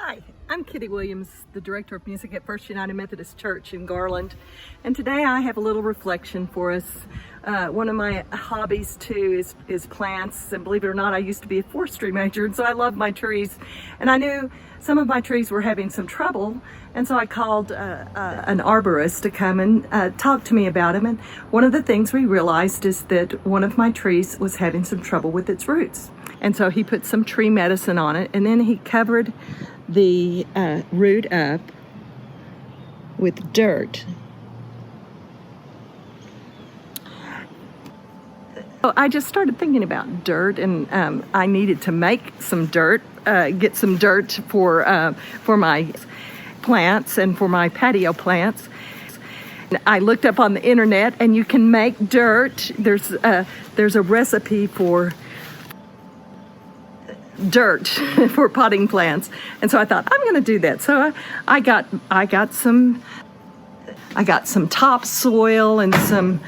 Hi, I'm Kitty Williams, the Director of Music at First United Methodist Church in Garland, and today I have a little reflection for us. One of my hobbies too is plants, and believe it or not, I used to be a forestry major, and so I love my trees, and I knew some of my trees were having some trouble, and so I called an arborist to come and talk to me about them. And one of the things we realized is that one of my trees was having some trouble with its roots. And so he put some tree medicine on it, and then he covered the root up with dirt. So I just started thinking about dirt, and I needed to make some dirt, get some dirt for my plants and for my patio plants. I looked up on the internet, and you can make dirt. There's a recipe for dirt for potting plants, and so I thought I'm going to do that. So I got some topsoil and some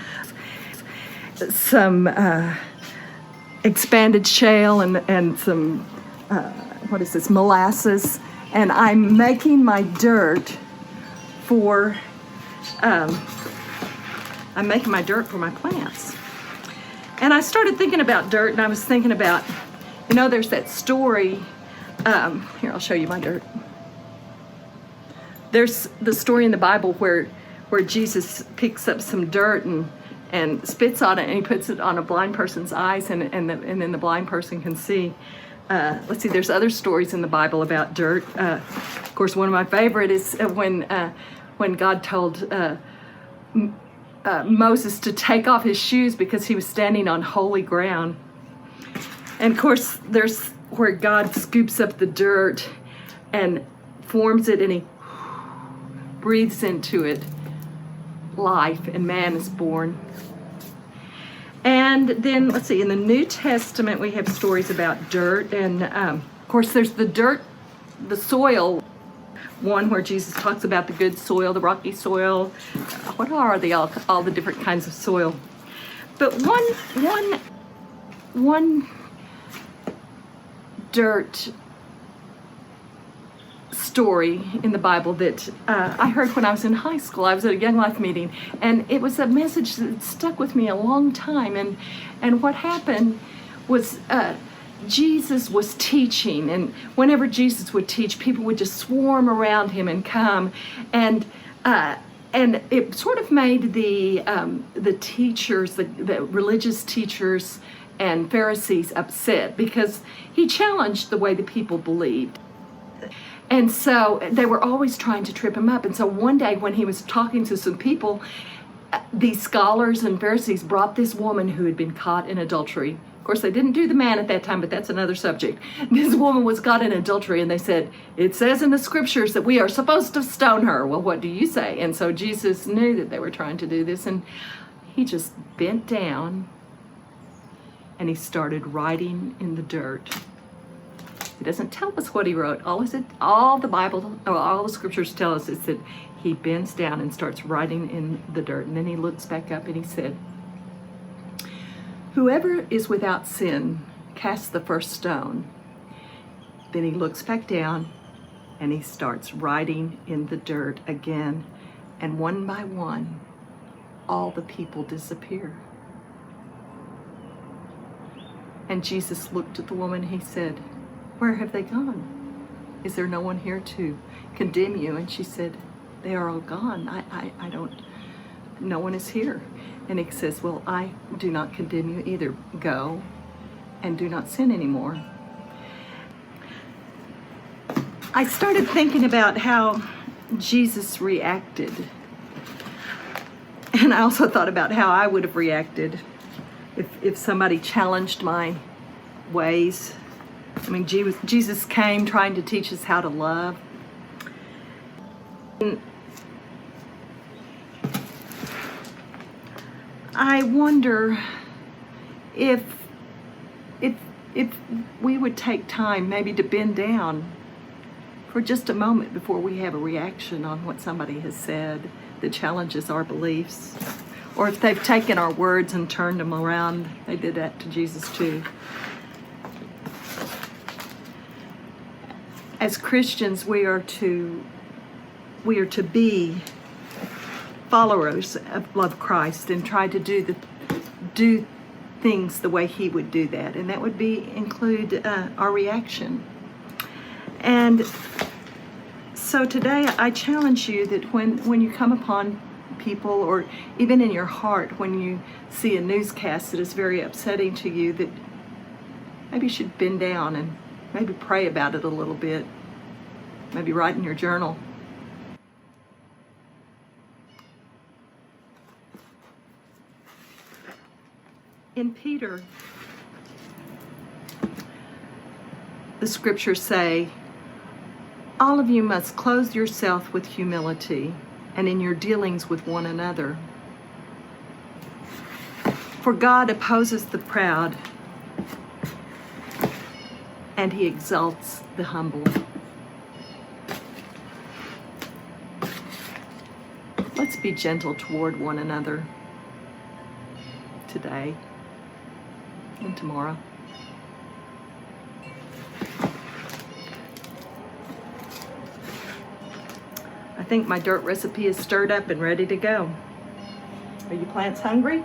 expanded shale and some what is this, molasses, and I'm making my dirt for my plants. And I started thinking about dirt, and I was thinking about, there's that story. Here, I'll show you my dirt. There's the story in the Bible where Jesus picks up some dirt and spits on it, and he puts it on a blind person's eyes, and then the blind person can see. Let's see, there's other stories in the Bible about dirt. Of course, one of my favorite is when God told Moses to take off his shoes because he was standing on holy ground. And of course, there's where God scoops up the dirt and forms it, and he breathes into it life, and man is born. And then, let's see, in the New Testament, we have stories about dirt. And of course, there's the soil one where Jesus talks about the good soil, the rocky soil. What are they all the different kinds of soil? But one dirt story in the Bible that I heard when I was in high school. I was at a Young Life meeting, and it was a message that stuck with me a long time. And what happened was Jesus was teaching, and whenever Jesus would teach, people would just swarm around him and come, and it sort of made the teachers, the religious teachers and Pharisees upset, because he challenged the way the people believed. And so they were always trying to trip him up. And so one day when he was talking to some people, these scholars and Pharisees brought this woman who had been caught in adultery. Of course, they didn't do the man at that time, but that's another subject. This woman was caught in adultery, and they said, it says in the scriptures that we are supposed to stone her. Well, what do you say? And so Jesus knew that they were trying to do this, and he just bent down and he started writing in the dirt. It doesn't tell us what he wrote. All the scriptures tell us is that he bends down and starts writing in the dirt. And then he looks back up and he said, "Whoever is without sin, cast the first stone." Then he looks back down and he starts writing in the dirt again. And one by one, all the people disappear. And Jesus looked at the woman, he said, "Where have they gone? Is there no one here to condemn you?" And she said, "They are all gone. No one is here." And he says, "Well, I do not condemn you either. Go and do not sin anymore." I started thinking about how Jesus reacted. And I also thought about how I would have reacted if somebody challenged my ways. I mean, Jesus came trying to teach us how to love. And I wonder if we would take time maybe to bend down for just a moment before we have a reaction on what somebody has said that challenges our beliefs. Or if they've taken our words and turned them around. They did that to Jesus too. as Christians, we are to be followers of Christ and try to do things the way He would do that, and that would include our reaction. And so today, I challenge you that when you come upon people, or even in your heart, when you see a newscast that is very upsetting to you, that maybe you should bend down and maybe pray about it a little bit. Maybe write in your journal. In Peter, the scriptures say, all of you must clothe yourself with humility and in your dealings with one another. For God opposes the proud, and He exalts the humble. Let's be gentle toward one another today and tomorrow. I think my dirt recipe is stirred up and ready to go. Are you plants hungry?